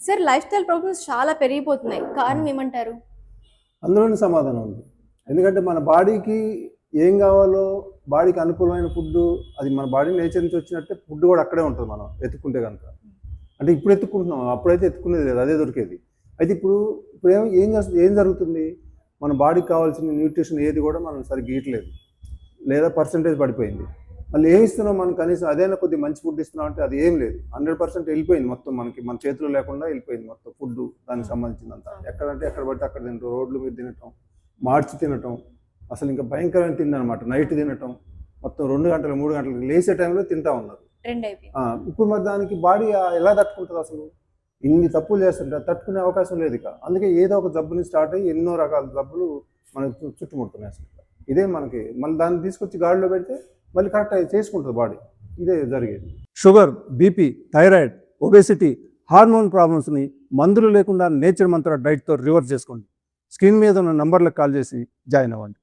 Sir life style problems చాలా పెరిగిపోతున్నాయి, కారణం ఏమంటారు? అందులోనే సమాధానం ఉంది. ఎందుకంటే మన బాడీకి ఏం కావాలో, బాడీకి అనుకూలమైన ఫుడ్, అది మన బాడీ నేచర్ నుంచి వచ్చినట్టే ఫుడ్ కూడా అక్కడే ఉంటుంది మనం వెతుక్కుంటే కనుక. అంటే ఇప్పుడు ఎత్తుక్కుంటున్నాం, అప్పుడైతే ఎత్తుకునేది లేదు, అదే దొరికేది. అయితే ఇప్పుడు ఏం జరుగుతుంది, మన బాడీకి కావాల్సిన న్యూట్రిషన్ ఏది కూడా మనం సరిగ్గా ఇవ్వట్లేదు, లేదా పర్సంటేజ్ పడిపోయింది. మళ్ళీ ఏమి ఇస్తున్నాం, మనం కనీసం అదైనా కొద్దిగా మంచి ఫుడ్ ఇస్తున్నాం అంటే అది ఏం లేదు. 100% వెళ్ళిపోయింది మొత్తం, మన చేతిలో లేకుండా వెళ్ళిపోయింది మొత్తం ఫుడ్, దానికి సంబంధించిందంతా. ఎక్కడంటే ఎక్కడ పడితే అక్కడ తింటాం, రోడ్ల మీద తినటం, మార్చి తినటం, అసలు ఇంకా భయంకరమైన తిందనమాట. నైట్ తినటం, మొత్తం 2 గంటలు 3 గంటలకు లేచే టైంలో తింటా ఉన్నారు. ఇప్పుడు మరి దానికి బాడీ ఎలా తట్టుకుంటుంది అసలు? ఇన్ని తప్పులు చేస్తుంటే తట్టుకునే అవకాశం లేదు ఇక. అందుకే ఏదో ఒక జబ్బుని స్టార్ట్ అయ్యి ఎన్నో రకాల జబ్బులు మనకు చుట్టుముడుతున్నాయి అసలు. ఇదే మనకి మళ్ళీ దాన్ని తీసుకొచ్చి గాడిలో పెడితే మళ్ళీ కరెక్ట్ చేసుకుంటుంది బాడీ. ఇదే జరిగేది. Sugar, BP, thyroid, obesity, hormone ప్రాబ్లమ్స్ని మందులు లేకుండా నేచర్ మంత్ర డైట్తో రివర్స్ చేసుకోండి. స్క్రీన్ మీద ఉన్న నంబర్లకు కాల్ చేసి జాయిన్ అవ్వండి.